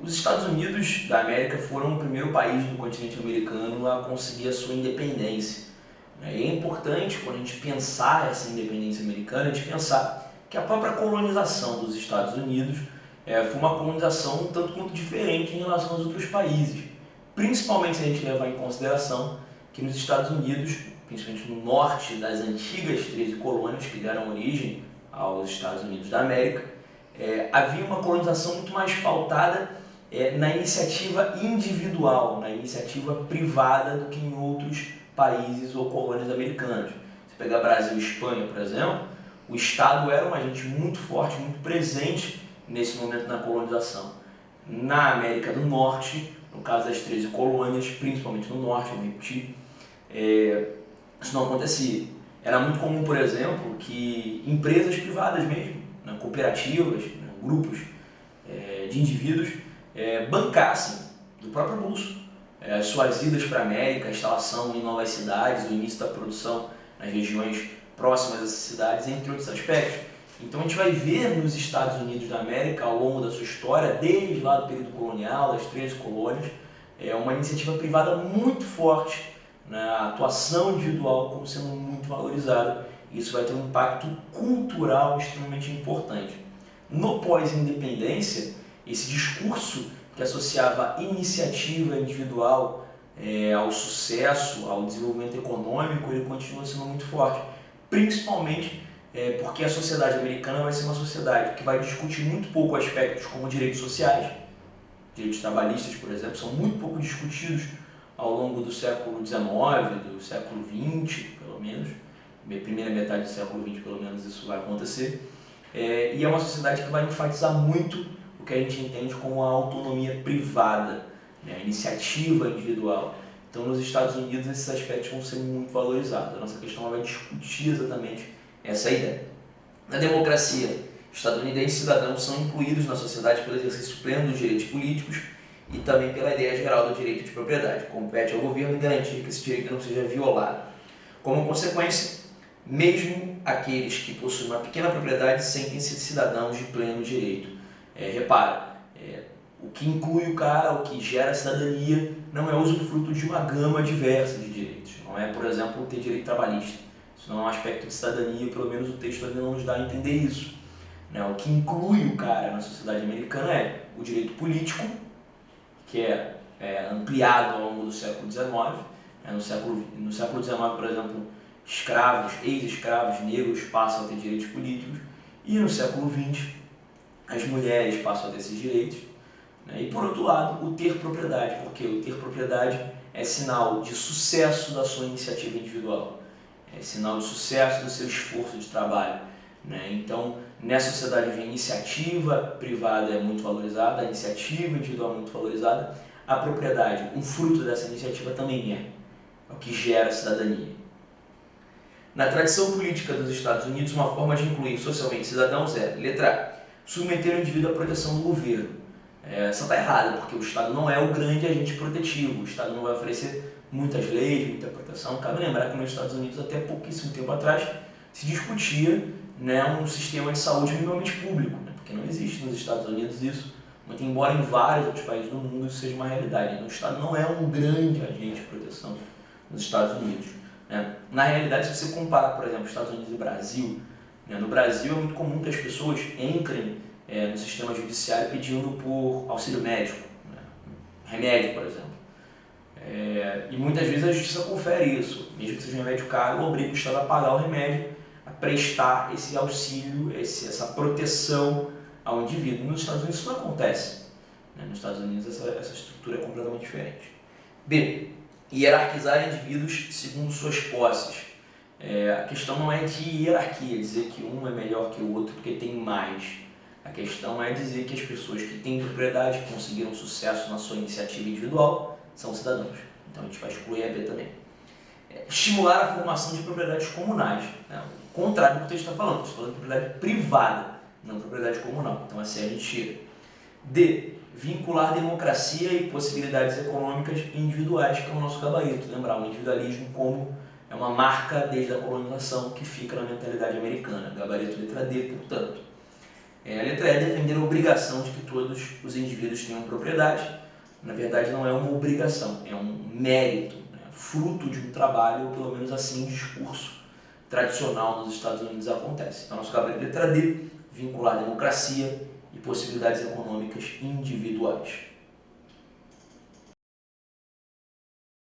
Os Estados Unidos da América foram o primeiro país do continente americano a conseguir a sua independência. E é importante, quando a gente pensar essa independência americana, a gente pensar que a própria colonização dos Estados Unidos foi uma colonização um tanto quanto diferente em relação aos outros países. Principalmente se a gente levar em consideração que nos Estados Unidos, principalmente no norte das antigas 13 colônias que deram origem aos Estados Unidos da América, havia uma colonização muito mais pautada na iniciativa individual, na iniciativa privada do que em outros países ou colônias americanas. Se pegar Brasil e Espanha, por exemplo, o Estado era um agente muito forte, muito presente nesse momento na colonização. Na América do Norte, no caso das 13 colônias, principalmente no norte, eu repeti, isso não acontecia. Era muito comum, por exemplo, que empresas privadas mesmo, cooperativas, grupos de indivíduos, bancassem do próprio bolso as suas idas para a América, a instalação em novas cidades, o início da produção nas regiões próximas dessas cidades, entre outros aspectos. Então a gente vai ver nos Estados Unidos da América, ao longo da sua história, desde lá do período colonial, das 13 colônias, uma iniciativa privada muito forte, a atuação individual como sendo muito valorizada. Isso vai ter um impacto cultural extremamente importante. No pós-independência, esse discurso que associava a iniciativa individual ao sucesso, ao desenvolvimento econômico, ele continua sendo muito forte, principalmente porque a sociedade americana vai ser uma sociedade que vai discutir muito pouco aspectos como direitos sociais. Direitos trabalhistas, por exemplo, são muito pouco discutidos ao longo do século XIX, do século XX, pelo menos, primeira metade do século XX, pelo menos, isso vai acontecer. E é uma sociedade que vai enfatizar muito o que a gente entende como a autonomia privada, a iniciativa individual. Então, nos Estados Unidos, esses aspectos vão ser muito valorizados. A nossa questão vai discutir exatamente essa ideia. Na democracia estadunidense, cidadãos são incluídos na sociedade pelo exercício pleno dos direitos políticos e também pela ideia geral do direito de propriedade. Compete ao governo garantir que esse direito não seja violado. Como consequência, mesmo aqueles que possuem uma pequena propriedade sentem-se cidadãos de pleno direito. Repara, o que inclui o cara, o que gera a cidadania, não é usufruto de uma gama diversa de direitos. Não é, por exemplo, ter direito trabalhista. Isso não é um aspecto de cidadania, pelo menos o texto ainda não nos dá a entender isso. O que inclui o cara na sociedade americana é o direito político, que é ampliado ao longo do século XIX. No século XIX, por exemplo, escravos, ex-escravos negros passam a ter direitos políticos, e no século XX as mulheres passam a ter esses direitos. E por outro lado, o ter propriedade, porque o ter propriedade é sinal de sucesso da sua iniciativa individual, é sinal de sucesso do seu esforço de trabalho. Então, nessa sociedade onde a iniciativa privada é muito valorizada, a iniciativa individual é muito valorizada, a propriedade, um fruto dessa iniciativa também é o que gera cidadania. Na tradição política dos Estados Unidos, uma forma de incluir socialmente cidadãos letra A, submeter o indivíduo à proteção do governo. Essa está errada, porque o Estado não é o grande agente protetivo, o Estado não vai oferecer muitas leis, muita proteção. Cabe lembrar que nos Estados Unidos, até pouquíssimo tempo atrás, se discutia um sistema de saúde minimamente público, porque não existe nos Estados Unidos isso, muito embora em vários outros países do mundo isso seja uma realidade. Então, o Estado não é um grande agente de proteção nos Estados Unidos. Na realidade, se você comparar, por exemplo, Estados Unidos e Brasil, no Brasil é muito comum que as pessoas entrem no sistema judiciário pedindo por auxílio médico, remédio, por exemplo. E muitas vezes a justiça confere isso, mesmo que seja um remédio caro, obriga o Estado a pagar o remédio, a prestar esse auxílio, essa proteção ao indivíduo. Nos Estados Unidos isso não acontece. Nos Estados Unidos essa estrutura é completamente diferente. B. Hierarquizar indivíduos segundo suas posses. A questão não é de hierarquia, dizer que um é melhor que o outro porque tem mais. A questão é dizer que as pessoas que têm propriedade, que conseguiram sucesso na sua iniciativa individual, são cidadãos. Então a gente vai excluir a B também. Estimular a formação de propriedades comunais. O contrário do que o texto está falando. Estou falando de propriedade privada, não propriedade comunal. Então assim a gente tira. D. Vincular democracia e possibilidades econômicas individuais, que é o nosso gabarito. Lembrar, o individualismo como é uma marca desde a colonização que fica na mentalidade americana. Gabarito letra D, portanto. A letra E é defender a obrigação de que todos os indivíduos tenham propriedade. Na verdade, não é uma obrigação, é um mérito, né? Fruto de um trabalho, ou pelo menos assim o discurso tradicional nos Estados Unidos acontece. Então, nosso caso é a letra D, vincular democracia e possibilidades econômicas individuais.